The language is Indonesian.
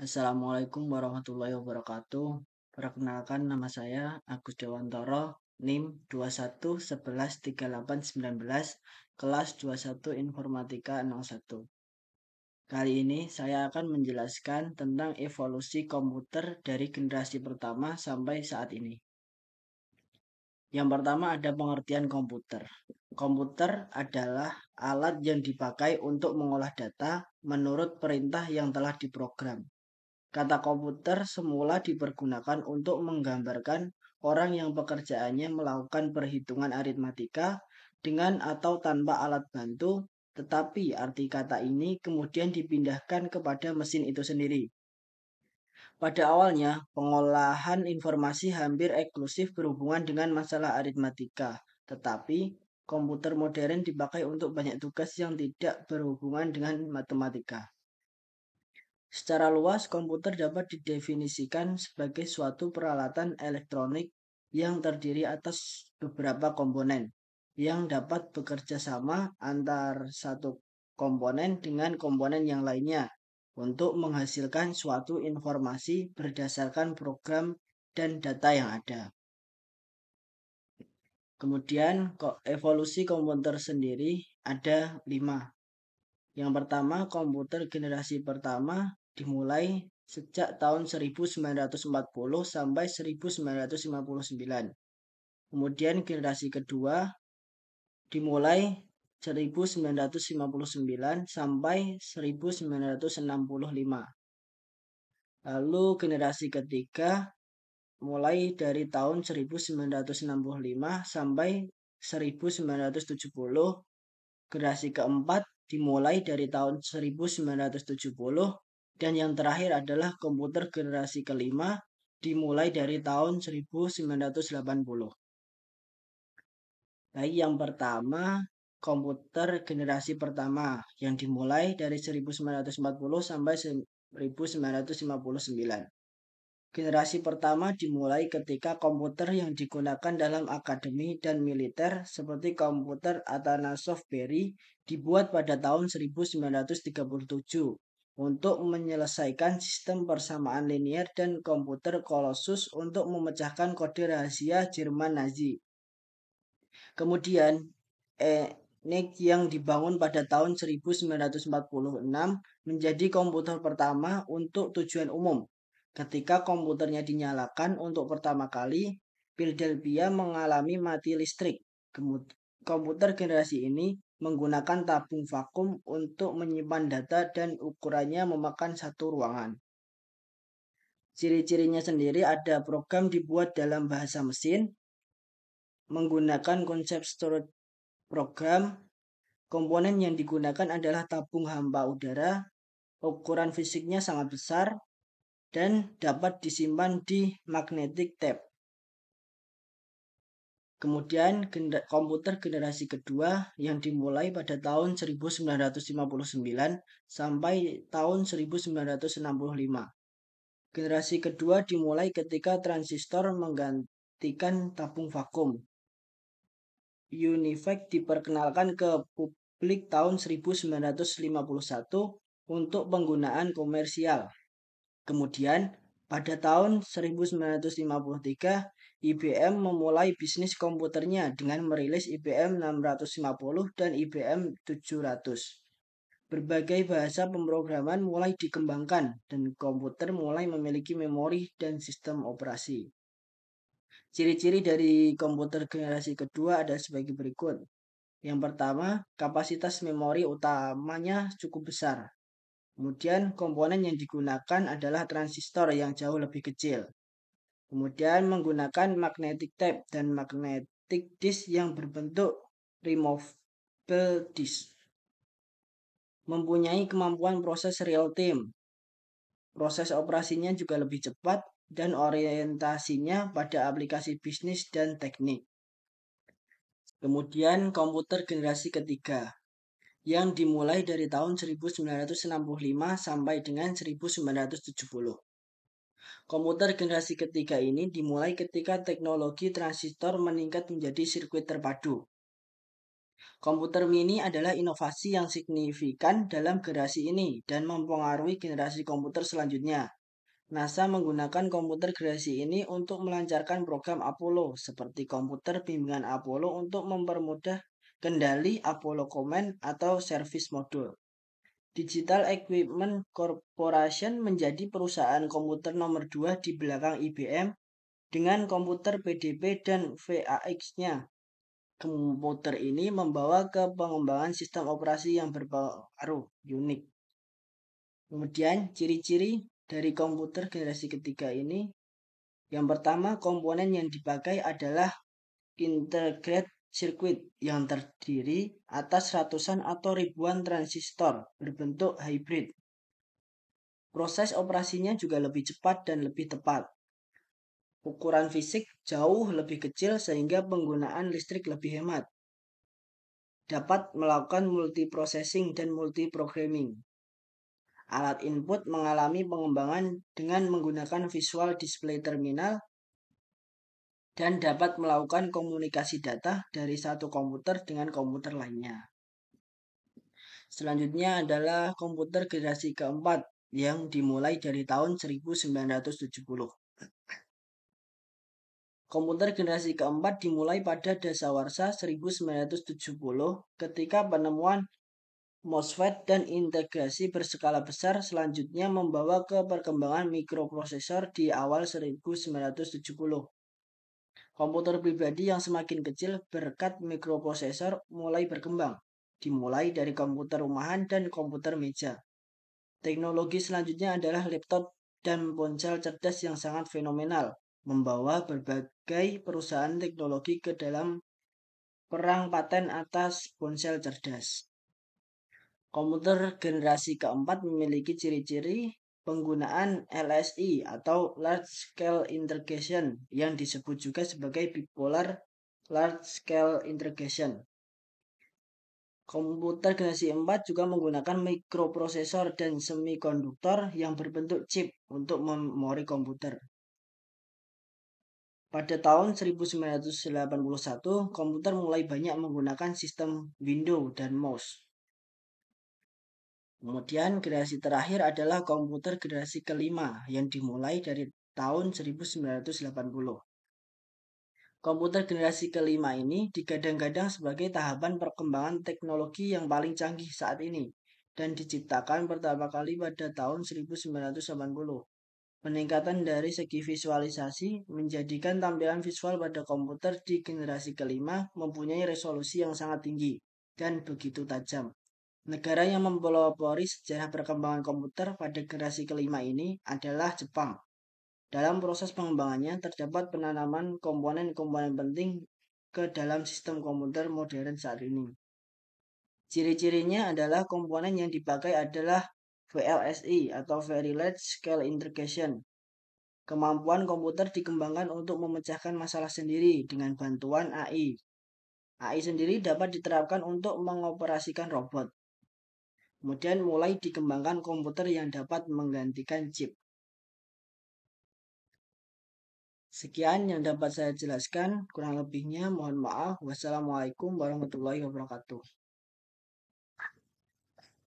Assalamualaikum warahmatullahi wabarakatuh. Perkenalkan nama saya Agus Dewantoro, NIM 21113819, kelas 21 Informatika 01. Kali ini saya akan menjelaskan tentang evolusi komputer dari generasi pertama sampai saat ini. Yang pertama ada pengertian komputer. Komputer adalah alat yang dipakai untuk mengolah data menurut perintah yang telah diprogram. Kata komputer semula dipergunakan untuk menggambarkan orang yang pekerjaannya melakukan perhitungan aritmatika dengan atau tanpa alat bantu, tetapi arti kata ini kemudian dipindahkan kepada mesin itu sendiri. Pada awalnya, pengolahan informasi hampir eksklusif berhubungan dengan masalah aritmatika, tetapi komputer modern dipakai untuk banyak tugas yang tidak berhubungan dengan matematika. Secara luas, komputer dapat didefinisikan sebagai suatu peralatan elektronik yang terdiri atas beberapa komponen yang dapat bekerja sama antar satu komponen dengan komponen yang lainnya untuk menghasilkan suatu informasi berdasarkan program dan data yang ada. Kemudian, evolusi komputer sendiri ada 5. Yang pertama, komputer generasi pertama dimulai sejak tahun 1940 sampai 1959. Kemudian generasi kedua dimulai 1959 sampai 1965. Lalu generasi ketiga mulai dari tahun 1965 sampai 1970. Generasi keempat dimulai dari tahun 1970 dan yang terakhir adalah komputer generasi kelima dimulai dari tahun 1980. Baik, yang pertama komputer generasi pertama yang dimulai dari 1940 sampai 1959. Generasi pertama dimulai ketika komputer yang digunakan dalam akademi dan militer seperti komputer Atanasoff Berry dibuat pada tahun 1937 untuk menyelesaikan sistem persamaan linier dan komputer Colossus untuk memecahkan kode rahasia Jerman Nazi. Kemudian, ENIAC yang dibangun pada tahun 1946 menjadi komputer pertama untuk tujuan umum. Ketika komputernya dinyalakan untuk pertama kali, Philadelphia mengalami mati listrik. Komputer generasi ini menggunakan tabung vakum untuk menyimpan data dan ukurannya memakan satu ruangan. Ciri-cirinya sendiri ada program dibuat dalam bahasa mesin, menggunakan konsep storage program. Komponen yang digunakan adalah tabung hampa udara, ukuran fisiknya sangat besar, dan dapat disimpan di magnetic tape. Kemudian komputer generasi kedua yang dimulai pada tahun 1959 sampai tahun 1965. Generasi kedua dimulai ketika transistor menggantikan tabung vakum. UNIVAC diperkenalkan ke publik tahun 1951 untuk penggunaan komersial. Kemudian, pada tahun 1953, IBM memulai bisnis komputernya dengan merilis IBM 650 dan IBM 700. Berbagai bahasa pemrograman mulai dikembangkan dan komputer mulai memiliki memori dan sistem operasi. Ciri-ciri dari komputer generasi kedua ada sebagai berikut. Yang pertama, kapasitas memori utamanya cukup besar. Kemudian komponen yang digunakan adalah transistor yang jauh lebih kecil. Kemudian menggunakan magnetic tape dan magnetic disk yang berbentuk removable disk. Mempunyai kemampuan proses real time. Proses operasinya juga lebih cepat dan orientasinya pada aplikasi bisnis dan teknik. Kemudian komputer generasi ketiga yang dimulai dari tahun 1965 sampai dengan 1970. Komputer generasi ketiga ini dimulai ketika teknologi transistor meningkat menjadi sirkuit terpadu. Komputer mini adalah inovasi yang signifikan dalam generasi ini dan mempengaruhi generasi komputer selanjutnya. NASA menggunakan komputer generasi ini untuk melancarkan program Apollo, seperti komputer bimbingan Apollo untuk mempermudah kendali Apollo Command atau Service Module. Digital Equipment Corporation menjadi perusahaan komputer nomor 2 di belakang IBM dengan komputer PDP dan VAX-nya. Komputer ini membawa ke pengembangan sistem operasi yang berpengaruh unik. Kemudian ciri-ciri dari komputer generasi ketiga ini, yang pertama komponen yang dipakai adalah integrated circuit yang terdiri atas ratusan atau ribuan transistor berbentuk hybrid. Proses operasinya juga lebih cepat dan lebih tepat. Ukuran fisik jauh lebih kecil sehingga penggunaan listrik lebih hemat. Dapat melakukan multiprocessing dan multiprogramming. Alat input mengalami pengembangan dengan menggunakan visual display terminal dan dapat melakukan komunikasi data dari satu komputer dengan komputer lainnya. Selanjutnya adalah komputer generasi keempat yang dimulai dari tahun 1970. Komputer generasi keempat dimulai pada dasawarsa 1970 ketika penemuan MOSFET dan integrasi berskala besar selanjutnya membawa ke perkembangan mikroprosesor di awal 1970. Komputer pribadi yang semakin kecil berkat mikroprosesor mulai berkembang, dimulai dari komputer rumahan dan komputer meja. Teknologi selanjutnya adalah laptop dan ponsel cerdas yang sangat fenomenal, membawa berbagai perusahaan teknologi ke dalam perang paten atas ponsel cerdas. Komputer generasi keempat memiliki ciri-ciri penggunaan LSI atau Large Scale Integration yang disebut juga sebagai Bipolar Large Scale Integration. Komputer generasi 4 juga menggunakan mikroprosesor dan semikonduktor yang berbentuk chip untuk memori komputer. Pada tahun 1981, komputer mulai banyak menggunakan sistem Windows dan mouse. Kemudian generasi terakhir adalah komputer generasi kelima yang dimulai dari tahun 1980. Komputer generasi kelima ini digadang-gadang sebagai tahapan perkembangan teknologi yang paling canggih saat ini dan diciptakan pertama kali pada tahun 1980. Peningkatan dari segi visualisasi menjadikan tampilan visual pada komputer di generasi kelima mempunyai resolusi yang sangat tinggi dan begitu tajam. Negara yang mempelopori sejarah perkembangan komputer pada generasi kelima ini adalah Jepang. Dalam proses pengembangannya terdapat penanaman komponen-komponen penting ke dalam sistem komputer modern saat ini. Ciri-cirinya adalah komponen yang dipakai adalah VLSI atau Very Large Scale Integration. Kemampuan komputer dikembangkan untuk memecahkan masalah sendiri dengan bantuan AI. AI sendiri dapat diterapkan untuk mengoperasikan robot. Kemudian mulai dikembangkan komputer yang dapat menggantikan chip. Sekian yang dapat saya jelaskan, kurang lebihnya mohon maaf. Wassalamualaikum warahmatullahi wabarakatuh.